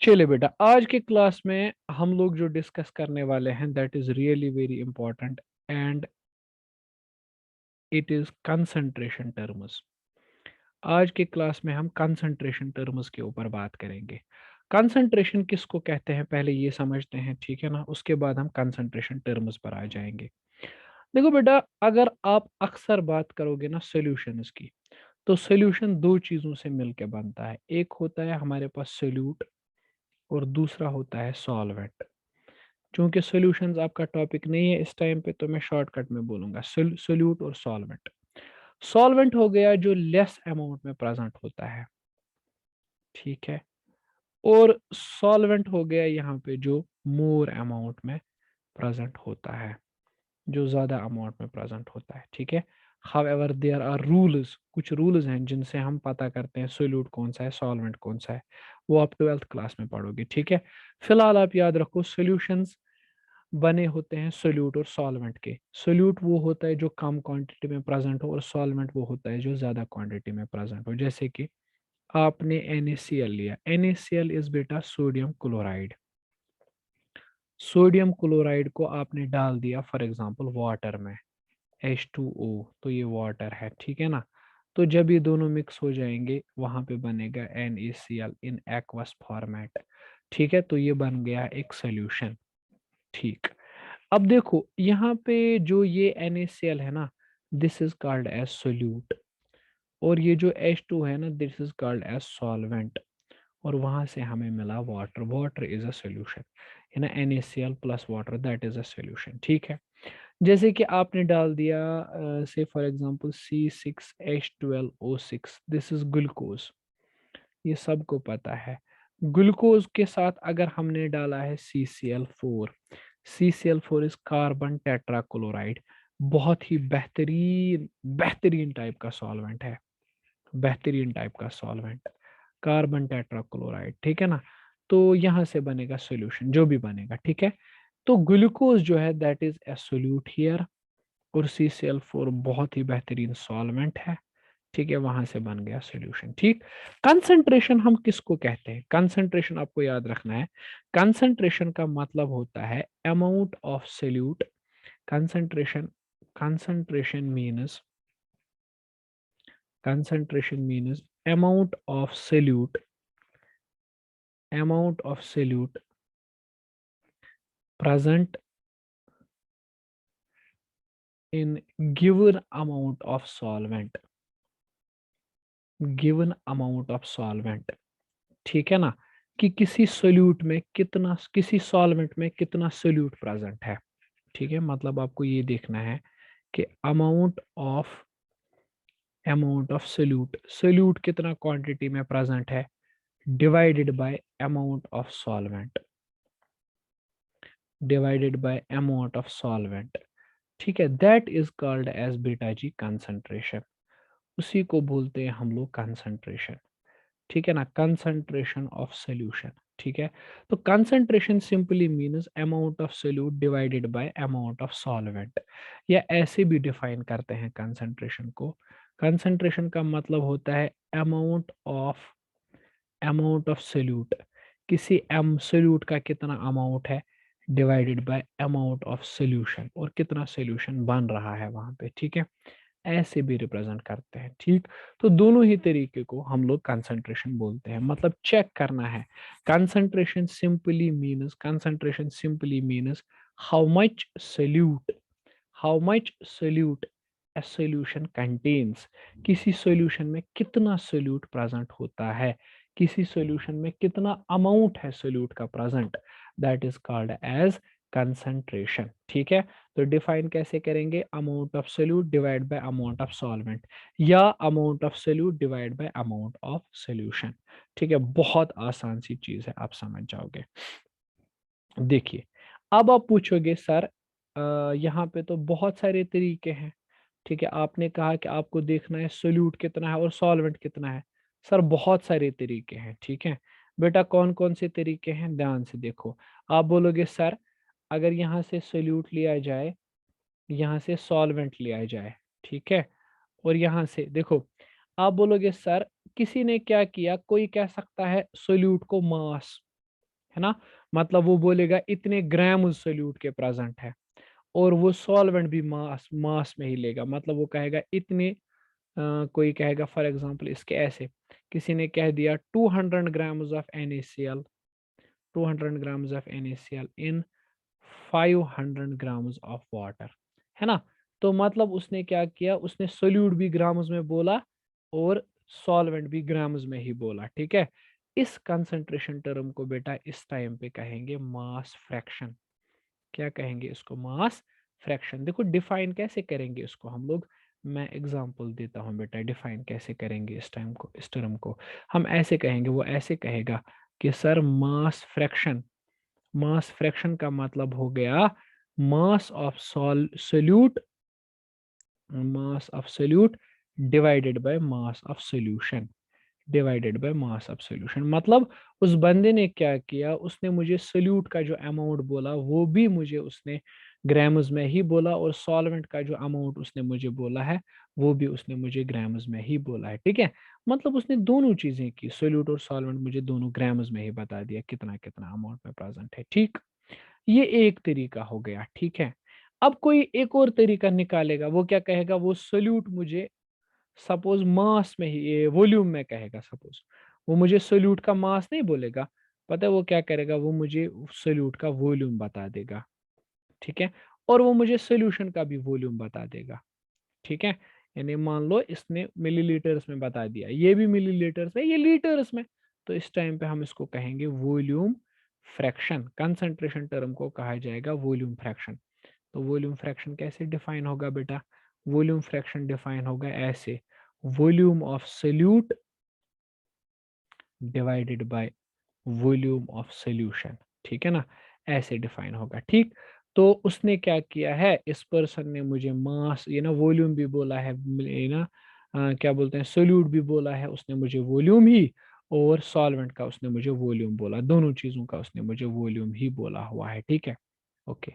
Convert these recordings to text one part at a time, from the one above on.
चलिए बेटा, आज के क्लास में हम लोग जो डिस्कस करने वाले हैं that is really very important and it is concentration terms. आज के क्लास में हम कंसंट्रेशन टर्म्स के ऊपर बात करेंगे। कंसंट्रेशन किसको कहते हैं पहले ये समझते हैं, ठीक है ना। उसके बाद हम कंसंट्रेशन टर्म्स पर आ जाएंगे। देखो बेटा, अगर आप अक्सर बात करोगे ना सॉल्यूशंस की, तो सॉल्यूशन दो चीजों से मिलकर बनता है। एक होता है हमारे पास सोल्यूट और दूसरा होता है सॉल्वेंट। चूंकि सॉल्यूशंस आपका टॉपिक नहीं है इस टाइम पे, तो मैं शॉर्टकट में बोलूंगा सोल्यूट और सॉल्वेंट। सॉल्वेंट हो गया जो लेस अमाउंट में प्रेजेंट होता है, ठीक है। और सॉल्वेंट हो गया यहाँ पे जो मोर अमाउंट में प्रेजेंट होता है, जो ज्यादा अमाउंट में प्रेजेंट होता है, ठीक है। हाउएवर देयर आर रूल्स, कुछ रूल्स हैं जिनसे हम पता करते हैं सोल्यूट कौन सा है सॉल्वेंट कौन सा है। वो आप 12th क्लास में पढ़ोगे, ठीक है। फिलहाल आप याद रखो, सॉल्यूशंस बने होते हैं सोल्यूट और सॉल्वेंट के। सोल्यूट वो होता है जो कम क्वांटिटी में प्रेजेंट हो, और सॉल्वेंट वो होता है जो ज्यादा क्वांटिटी में प्रेजेंट हो। जैसे कि आपने NaCl लिया, NaCl इज बेटा सोडियम क्लोराइड। सोडियम क्लोराइड को आपने डाल दिया फॉर एग्जांपल वाटर में, H2O, तो ये वाटर है, ठीक है ना। तो जब ये दोनों मिक्स हो जाएंगे वहां पे बनेगा NaCl इन एक्वस फॉर्मेट, ठीक है। तो ये बन गया एक सोल्यूशन, ठीक। अब देखो यहाँ पे जो ये NaCl है ना, this is called as solute. और ये जो H2 है ना, this is called as solvent. और वहां से हमें मिला water, water is a solution, है ना। NaCl plus water that is a solution, ठीक है। जैसे कि आपने डाल दिया से for example C6H12O6, this is glucose, ये सबको पता है। ग्लूकोज के साथ अगर हमने डाला है CCl4, CCl4 is carbon tetrachloride, बहुत ही बेहतरीन बेहतरीन टाइप का सॉल्वेंट है, बेहतरीन टाइप का सॉल्वेंट, कार्बन टेट्राक्लोराइड, ठीक है ना। तो यहां से बनेगा सॉल्यूशन जो भी बनेगा, ठीक है। तो ग्लूकोज जो है that is a solute here, और CCl4 बहुत ही बेहतरीन सॉल्वेंट है, ठीक है। वहां से बन गया सॉल्यूशन, ठीक। कंसंट्रेशन हम किसको कहते हैं? कंसंट्रेशन आपको याद रखना है, कंसंट्रेशन का मतलब होता है amount of solute. Concentration concentration means concentration means amount of solute present in given amount of solvent, given amount of solvent, ठीक है ना। कि किसी सोल्यूट में कितना, किसी सॉल्वेंट में कितना सोल्यूट प्रेजेंट है, ठीक है। मतलब आपको ये देखना है कि अमाउंट ऑफ सोल्यूट, सोल्यूट कितना क्वांटिटी में प्रेजेंट है, divided by amount of solvent, divided by amount of solvent, ठीक है। दैट इज कॉल्ड एज बेटा जी कंसंट्रेशन, उसी को बोलते हैं हम लोग कंसंट्रेशन, ठीक है ना। कंसंट्रेशन ऑफ सोल्यूशन, ठीक है। तो concentration simply means amount of solute divided by amount of solvent, या ऐसे भी डिफाइन करते हैं कंसंट्रेशन को। कंसंट्रेशन का मतलब होता है अमाउंट ऑफ सोल्यूट, किसी एम सोल्यूट का कितना अमाउंट है divided by amount of solution, और कितना सोल्यूशन बन रहा है वहां पे, ठीक है। ऐसे भी रिप्रेजेंट करते हैं, ठीक। तो दोनों ही तरीके को हम लोग कंसंट्रेशन बोलते हैं, मतलब चेक करना है। Concentration simply means how much solute a solution contains, किसी सोल्यूशन में कितना सोल्यूट प्रेजेंट होता है, किसी सोल्यूशन में कितना अमाउंट है सोल्यूट का present, that is called as concentration, ठीक है। तो डिफाइन कैसे करेंगे? Amount of solute divide by amount of solvent, या amount of solute divide by amount of solution, ठीक है। बहुत आसान सी चीज है, आप समझ जाओगे। देखिए, अब आप पूछोगे सर यहाँ पे तो बहुत सारे तरीके हैं, ठीक है। आपने कहा कि आपको देखना है सोल्यूट कितना है और सॉल्वेंट कितना है। सर बहुत सारे तरीके हैं, ठीक है। बेटा कौन कौन से तरीके हैं, ध्यान से देखो। आप बोलोगे सर अगर यहाँ से सोल्यूट लिया जाए, यहाँ से सॉल्वेंट लिया जाए, ठीक है। और यहाँ से देखो, आप बोलोगे सर किसी ने क्या किया, कोई कह सकता है सोल्यूट को मास, है ना? मतलब वो बोलेगा इतने ग्राम उस सोल्यूट के प्रेजेंट है, और वो सॉल्वेंट भी मास मास में ही लेगा, मतलब वो कहेगा इतने कोई कहेगा फॉर एग्जांपल इसके ऐसे, किसी ने कह दिया 200 grams of NaCl, 200 grams of NaCl in 500 grams of water, है ना? तो मतलब उसने क्या किया, उसने सोल्यूट भी ग्राम्स में बोला और सॉल्वेंट भी ग्राम्स में ही बोला, ठीक है? इस कंसंट्रेशन टर्म को बेटा इस टाइम पे कहेंगे मास फ्रैक्शन। क्या कहेंगे इसको? Mass fraction. देखो डिफाइन कैसे करेंगे इसको हम लोग, मैं एग्जांपल देता हूं बेटा, डिफाइन कैसे करेंगे इस टाइम को, इस टर्म को हम ऐसे कहेंगे, वो ऐसे कहेगा कि sir mass fraction, mass fraction का मतलब हो गया mass of solute, mass of solute divided by mass of solution, divided by mass of solution. मतलब उस बंदे ने क्या किया, उसने मुझे सोल्यूट का जो अमाउंट बोला वो भी मुझे उसने ग्राम्स में ही बोला, और सॉल्वेंट का जो अमाउंट उसने मुझे बोला है वो भी उसने मुझे ग्राम्स में ही बोला है, ठीक है? मतलब उसने दोनों चीजें की, सोल्यूट और सॉल्वेंट मुझे दोनों ग्राम्स में ही बता दिया कितना कितना अमाउंट में प्रेजेंट है, ठीक? ये एक तरीका हो गया, ठीक है? अब कोई एक और तरीका निकालेगा, वो क्या कहेगा, वो सोल्यूट मुझे सपोज मास में ही, ये वॉल्यूम में कहेगा सपोज, वो मुझे सोल्यूट का मास नहीं बोलेगा, पता है वो क्या करेगा, वो मुझे सोल्यूट का वॉल्यूम बता देगा, ठीक है? और वो मुझे सोल्यूशन का भी वॉल्यूम बता देगा, ठीक है? यानी मान लो इसने मिलीलीटर्स में बता दिया, ये भी मिलीलीटर्स में, ये लीटर्स में, तो इस टाइम पे हम इसको कहेंगे वॉल्यूम फ्रैक्शन। कंसंट्रेशन टर्म को कहा जाएगा वॉल्यूम फ्रैक्शन। तो वॉल्यूम फ्रैक्शन कैसे डिफाइन होगा बेटा? वॉल्यूम फ्रैक्शन डिफाइन होगा ऐसे, volume of solute divided by volume of solution, ठीक है ना? ऐसे डिफाइन होगा, ठीक? तो उसने क्या किया है, इस पर्सन ने मुझे मास, ये ना वॉल्यूम भी बोला है, ये ना क्या बोलते हैं, सोल्यूट भी बोला है उसने मुझे वॉल्यूम ही, और सॉल्वेंट का उसने मुझे वॉल्यूम बोला, दोनों चीजों का उसने मुझे वॉल्यूम ही बोला हुआ है, ठीक है? ओके,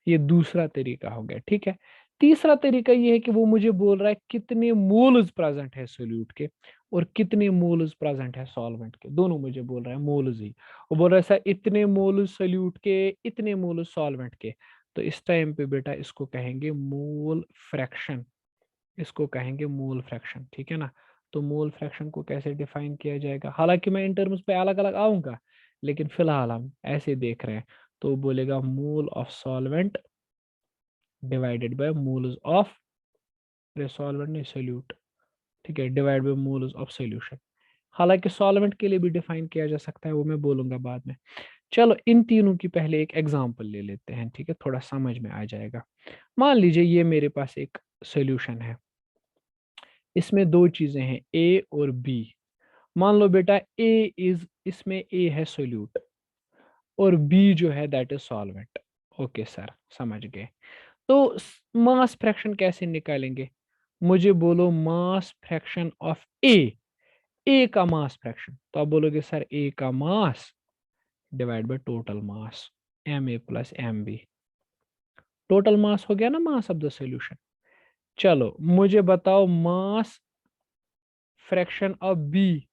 ये दूसरा तरीका हो गया, ठीक है? तीसरा तरीका ये है कि वो मुझे बोल रहा है कितने मोल्स प्रेजेंट है सोल्यूट के और कितने मोल्स प्रेजेंट है सॉल्वेंट के, दोनों मुझे बोल रहा है मोल्स ही। वो बोल रहा है सर इतने मोल्स सोल्यूट के, इतने मोल्स सॉल्वेंट के। तो इस टाइम पे बेटा इसको कहेंगे मोल फ्रैक्शन, इसको कहेंगे मोल फ्रैक्शन, ठीक है ना? तो मोल फ्रैक्शन को कैसे डिफाइन किया जाएगा, हालांकि मैं इन टर्म्स पे अलग अलग आऊंगा, लेकिन फिलहाल हम ऐसे देख रहे हैं। तो बोलेगा mole of solvent divided by moles of solvent नहीं सोल्यूट, ठीक है, divide bye moles of solution. हालांकि सॉल्वेंट के लिए भी डिफाइन किया जा सकता है, वो मैं बोलूंगा बाद में। चलो इन तीनों की पहले एक एग्जांपल ले लेते हैं, ठीक है, थोड़ा समझ में आ जाएगा। मान लीजिए ये मेरे पास एक सॉल्यूशन है, इसमें दो चीजें हैं ए और बी। मान लो बेटा ए इज, इसमें ए है सोल्यूट और बी जो है that is solvent. Okay sir, समझ गए। तो मास फ्रैक्शन कैसे निकालेंगे? मुझे बोलो मास फ्रैक्शन ऑफ ए का मास फ्रैक्शन, तो आप बोलोगे सर ए का mass divide by total mass, M A plus M B. Total mass हो गया ना मास ऑफ द सॉल्यूशन। चलो मुझे बताओ mass fraction of B,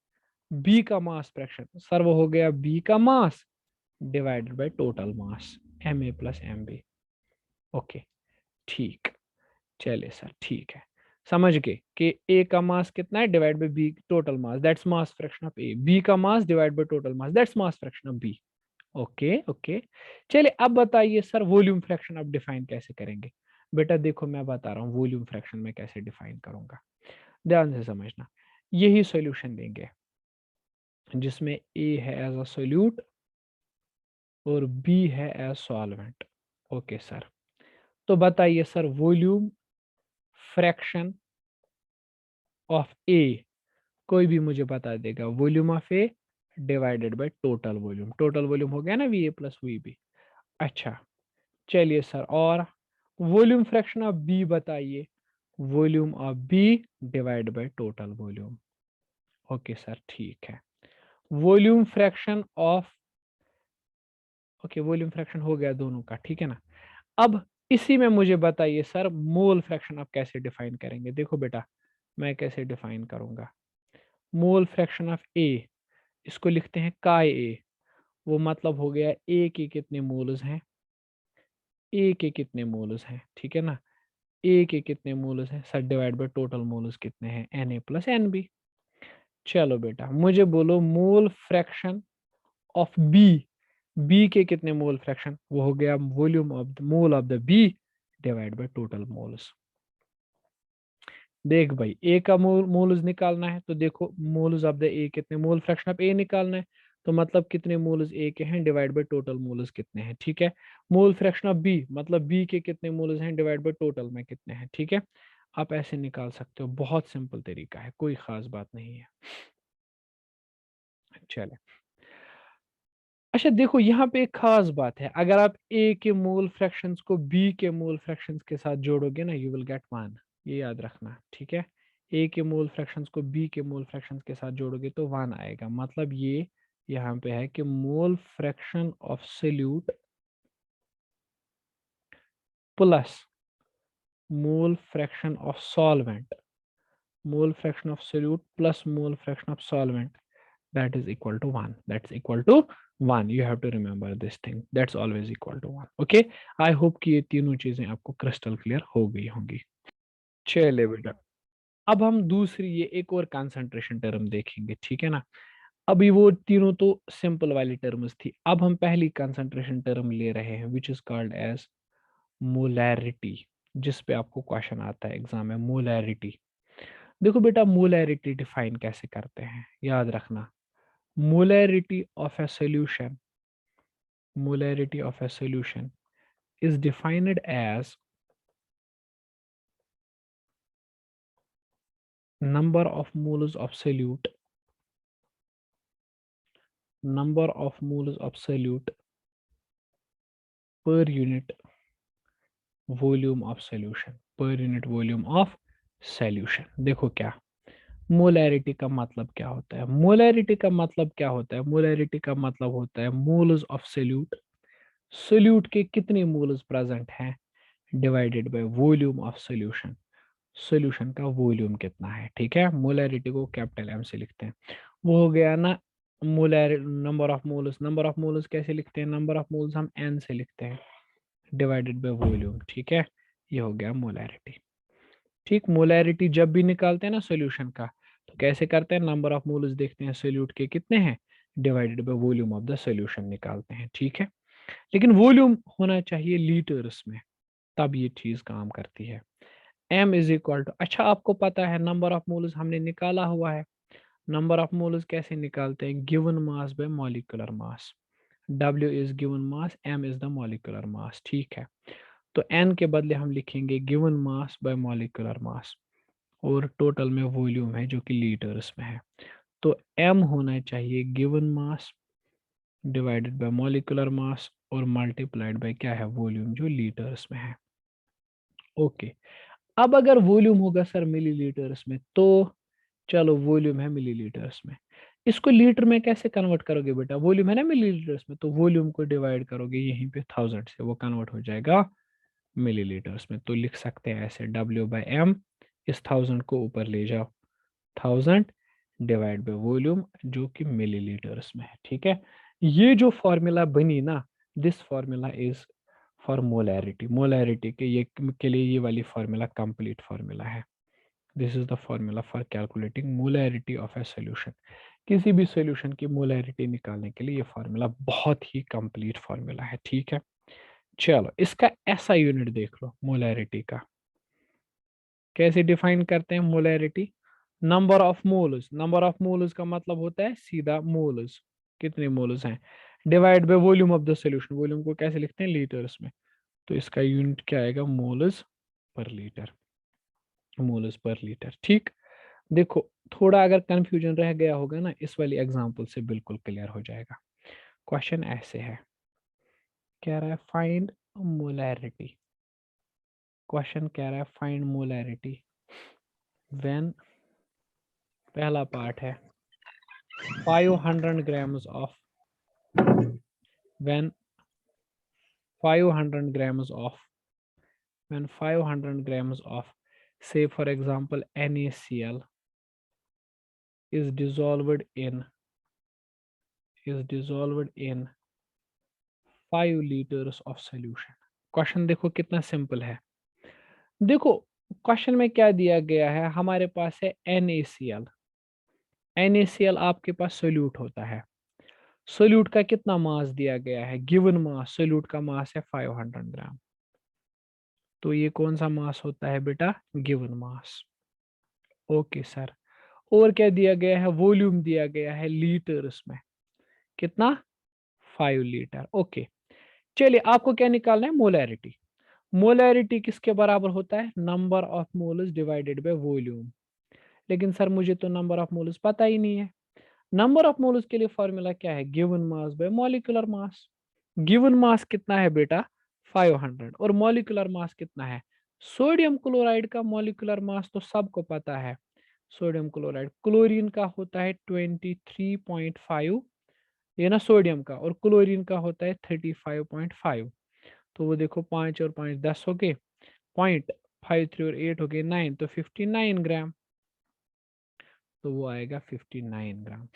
B का मास फ्रैक्शन, सर वो हो गया बी का mass divided by total mass, M A plus M B. Okay, ठीक, चलिए सर ठीक है, समझ गए कि ए का मास कितना है divide by B total mass, that's mass fraction of A, B का mass divide by total mass, that's mass fraction of B. Okay okay, चलिए अब बताइए सर वॉल्यूम फ्रैक्शन अब डिफाइन कैसे करेंगे? बेटा देखो मैं बता रहा हूँ वॉल्यूम फ्रैक्शन में कैसे डिफाइन करूंगा, ध्यान से समझना। यही सॉल्यूशन देंगे जिसमें ए है एज अ सोल्यूट और बी है एज सॉल्वेंट। ओके सर, तो बताइए sir volume fraction of A, कोई भी मुझे बता देगा, volume of A divided by total volume, total volume हो गया ना V A plus V B. अच्छा, चलिए सर, और वॉल्यूम फ्रैक्शन ऑफ बी बताइए, volume of B divide by total volume. Okay sir ठीक है, volume fraction of, okay volume fraction हो गया दोनों का, ठीक है ना? अब इसी में मुझे बताइए सर मोल फ्रैक्शन आप कैसे डिफाइन करेंगे? देखो बेटा मैं कैसे डिफाइन करूंगा मोल फ्रैक्शन ऑफ ए, इसको लिखते हैं काय ए, वो मतलब हो गया ए के कितने मोल्स हैं, ए के कितने मोल्स हैं, ठीक है ना। ए के कितने मोल्स हैं sir, divide by total moles कितने हैं, N A plus N B. चलो बेटा मुझे बोलो mole fraction of B, B के कितने मोल फ्रैक्शन, वो हो गया volume of the mole of the B divide by total moles. देख भाई ए का मोल्स निकालना है तो देखो मोल्स ऑफ द ए कितने, मोल फ्रैक्शन ऑफ ए निकालना है तो मतलब कितने मोल्स ए के हैं डिवाइड बाय टोटल मोल्स कितने हैं, ठीक है। मोल फ्रैक्शन ऑफ बी मतलब बी के कितने मोल्स हैं डिवाइड बाय टोटल में कितने हैं, ठीक है। आप ऐसे निकाल सकते हो, बहुत सिंपल तरीका है, कोई खास बात नहीं है। चले अच्छा देखो यहाँ पे एक खास बात है, अगर आप ए के मोल फ्रैक्शंस को बी के मोल फ्रैक्शंस के साथ जोड़ोगे ना यू विल गेट 1, ये याद रखना, ठीक है। ए के मोल फ्रैक्शंस को बी के मोल फ्रैक्शंस के साथ जोड़ोगे तो 1 आएगा, मतलब ये यहाँ पे है कि मोल fraction of solute plus mole fraction of solvent, mole fraction of solute plus mole fraction of solvent, that is equal to 1, that's equal to 1, you have to remember this thing, that's always equal to 1। okay, I hope कि ये तीनों चीजें आपको crystal clear हो गई होंगी। चलिए बेटा अब हम दूसरी ये एक और कंसंट्रेशन टर्म देखेंगे, ठीक है ना। अभी वो तीनों तो सिंपल वाली टर्म्स थी, अब हम पहली कंसंट्रेशन टर्म ले रहे हैं which is called as molarity, जिस पे आपको क्वेश्चन आता है एग्जाम में, मोलैरिटी। देखो बेटा मोलैरिटी डिफाइन कैसे करते हैं याद रखना, molarity of a solution, molarity of a solution is defined as number of moles of solute, number of moles of solute per unit volume of solution, per unit volume of solution। देखो क्या molarity का मतलब क्या होता है, molarity का मतलब क्या होता है, मोलैरिटी का मतलब होता है मोल्स ऑफ सोल्यूट, सोल्यूट के कितने मोल्स प्रेजेंट हैं divided by volume of solution, solution का वॉल्यूम कितना है, ठीक है। मोलैरिटी को कैपिटल एम से लिखते हैं, वो हो गया ना molar, number of moles, number of moles कैसे लिखते हैं, नंबर ऑफ मोल्स हम एन से लिखते हैं डिवाइडेड बाय वॉल्यूम, ठीक है। ये हो गया मोलैरिटी, ठीक। मोलैरिटी जब भी निकालते हैं ना सॉल्यूशन का तो कैसे करते हैं, नंबर ऑफ मोल्स देखते हैं सोल्यूट के कितने हैं divided by volume of the solution निकालते हैं, ठीक है। लेकिन वॉल्यूम होना चाहिए लीटर्स में, तब ये चीज काम करती है। m इज इक्वल टू, अच्छा आपको पता है नंबर ऑफ मोल्स हमने निकाला हुआ है, नंबर ऑफ मोल्स कैसे निकालते हैं, given mass by molecular mass, w is given mass, m is the molecular mass, ठीक है। तो n के बदले हम लिखेंगे given mass by molecular mass, और टोटल में वॉल्यूम है जो कि लीटर्स में है, तो m होना चाहिए given mass divided bye molecular mass और मल्टीप्लाइड बाय क्या है वॉल्यूम जो लीटर्स में है। ओके अब अगर वॉल्यूम होगा सर मिलीलीटर्स में तो चलो वॉल्यूम है मिलीलीटर्स में, इसको लीटर में कैसे कन्वर्ट करोगे बेटा, वॉल्यूम है ना मिलीलीटर्स में तो वॉल्यूम को डिवाइड करोगे यहीं पे 1000 से, वो कन्वर्ट हो जाएगा मिलीलीटर्स में, तो लिख सकते हैं ऐसे W/m, इस 1000 को ऊपर ले जाओ, 1000 डिवाइड बाय वॉल्यूम जो कि मिलीलीटर्स में है, ठीक है। ये जो फॉर्मूला बनी ना, this formula is for molarity, molarity के लिए ये वाली फॉर्मूला कंप्लीट फॉर्मूला है। This is the formula for calculating molarity of A solution, किसी भी सॉल्यूशन की मोलैरिटी निकालने के लिए ये फॉर्मूला बहुत ही कंप्लीट फॉर्मूला है, ठीक है। चलो इसका ऐसा यूनिट देख लो मोलैरिटी का, कैसे डिफाइन करते हैं molarity, number of moles, number of moles का मतलब होता है सीधा मोल्स, कितने मोल्स हैं divide by volume of the solution, volume को कैसे लिखते हैं लीटर्स में, तो इसका यूनिट क्या आएगा moles per litre, moles per litre, ठीक। देखो थोड़ा अगर कंफ्यूजन रह गया होगा ना इस वाली एग्जांपल से बिल्कुल क्लियर हो जाएगा। क्वेश्चन ऐसे है, कह रहा है फाइंड मोलैरिटी, क्वेश्चन कह रहा है फाइंड मोलैरिटी व्हेन, पहला पार्ट है 500 grams of, when 500 grams of, when 500 grams of say for example NaCl is dissolved in, is dissolved in 5 litres of solution. Question देखो कितना सिंपल है। देखो क्वेश्चन में क्या दिया गया है, हमारे पास है NaCl। NaCl आपके पास सोल्यूट होता है। सोल्यूट का कितना मास दिया गया है, गिवन मास, सोल्यूट का मास है 500 ग्राम। तो ये कौन सा मास होता है बेटा, गिवन मास। Okay sir. और क्या दिया गया है, वॉल्यूम दिया गया है लीटर्स में, कितना, 5 लीटर। ओके, चलिए आपको क्या निकालना है, मोलैरिटी। मोलैरिटी किसके बराबर होता है, number of moles divided by volume. लेकिन सर मुझे तो नंबर ऑफ मोल्स पता ही नहीं है। नंबर ऑफ मोल्स के लिए फॉर्मूला क्या है, given mass by molecular mass. Given mass कितना है बेटा, 500, और मॉलिक्यूलर मास कितना है। सोडियम क्लोराइड का मॉलिक्यूलर मास तो सबको पता है। सोडियम क्लोराइड, क्लोरीन का होता है 23.5, ये ना सोडियम का, और क्लोरीन का होता है 35.5। तो वो देखो 5 और 5 10 हो गए, 0.53 और 8 हो गए 9, तो 59 ग्राम। तो वो आएगा 59 ग्राम।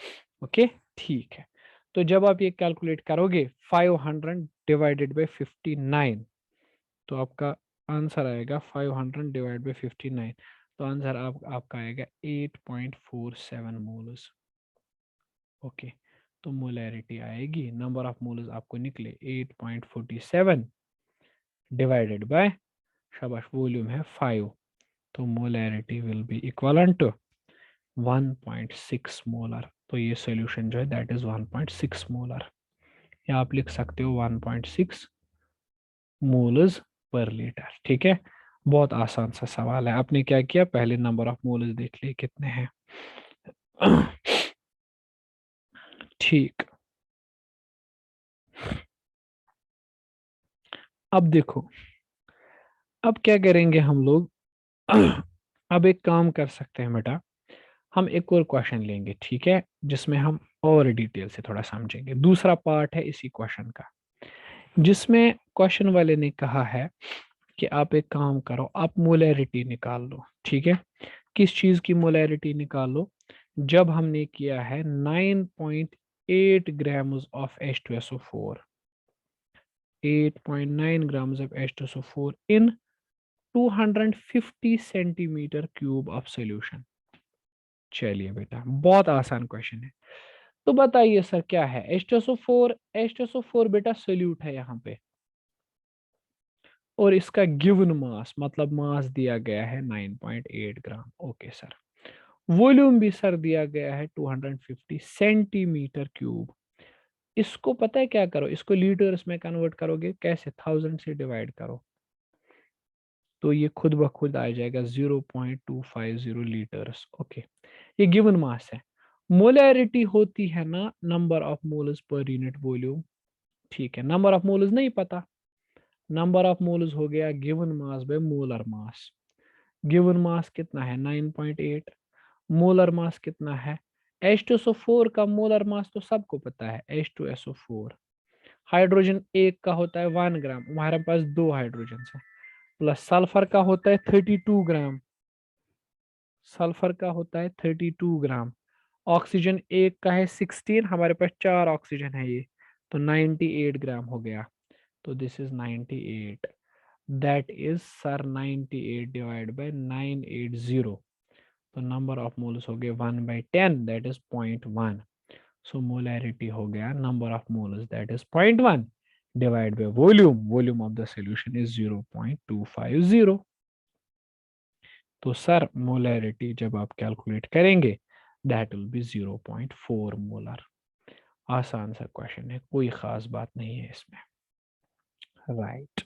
ओके, ठीक है। तो जब आप ये कैलकुलेट करोगे 500 डिवाइडेड बाई 59, तो आपका आंसर आएगा 500 डिवाइड बाई 59। तो आंसर आपका आएगा 8.47 मोल्स। ओके, तो मोलैरिटी आएगी, नंबर ऑफ मोल्स आपको निकले 8.47 डिवाइडेड बाय, शाबाश, वॉल्यूम है 5, तो molarity will be equivalent to 1.6 molar. तो ये सॉल्यूशन जो है दैट इज 1.6 मोलर, या आप लिख सकते हो 1.6 मोल्स पर लीटर। ठीक है, बहुत आसान सा सवाल है। आपने क्या किया, पहले नंबर ऑफ मोल्स देख लिए कितने हैं। ठीक, अब देखो, अब क्या करेंगे हम लोग। अब एक काम कर सकते हैं बेटा, हम एक और क्वेश्चन लेंगे, ठीक है, जिसमें हम और डिटेल से थोड़ा समझेंगे। दूसरा पार्ट है इसी क्वेश्चन का, जिसमें क्वेश्चन वाले ने कहा है कि आप एक काम करो, आप मोलैरिटी निकाल लो। ठीक है, किस चीज की मोलैरिटी निकाल लो, जब हमने किया है 9.8 grams of H2SO4, 8.9 grams of H2SO4 in 250 centimetre cube of solution. चलिए बेटा, बहुत आसान क्वेश्चन है। तो बताइए सर क्या है H2SO4, H2SO4 बेटा सोल्यूट है यहाँ पे, और इसका गिवन मास, मतलब मास दिया गया है 9.8 ग्राम। ओके सर, वॉल्यूम भी सर दिया गया है 250 सेंटीमीटर क्यूब। इसको पता है क्या करो, इसको लीटर्स में कन्वर्ट करोगे कैसे, 1000 से डिवाइड करो, तो ये खुद ब खुद आ जाएगा 0.250 लीटर्स। ओके, ये गिवन मास है। मोलैरिटी होती है ना number of moles per unit volume. ठीक है, नंबर ऑफ मोल्स नहीं पता, नंबर ऑफ मोल्स हो गया given mass by molar mass. Given mass कितना है 9.8, मोलर मास कितना है, H2SO4 का मोलर मास तो सबको पता है, H2SO4। हाइड्रोजन एक का होता है 1 ग्राम, हमारे पास दो हाइड्रोजन है, प्लस सल्फर का होता है 32 ग्राम, सल्फर का होता है 32 ग्राम। ऑक्सीजन एक का है 16, हमारे पास चार ऑक्सीजन है ये, तो 98 ग्राम हो गया। तो this is 98, that is sir 98 divide by 980। तो नंबर ऑफ मोल्स हो गए 1/10, दैट इज 0.1। सो मोलैरिटी हो गया number of moles, that is 0.1 divide by volume, volume of the solution is 0.250। तो सर मोलैरिटी जब आप कैलकुलेट करेंगे दैट विल बी 0.4 मोलर। आसान सा क्वेश्चन है, कोई खास बात नहीं है इसमें, राइट।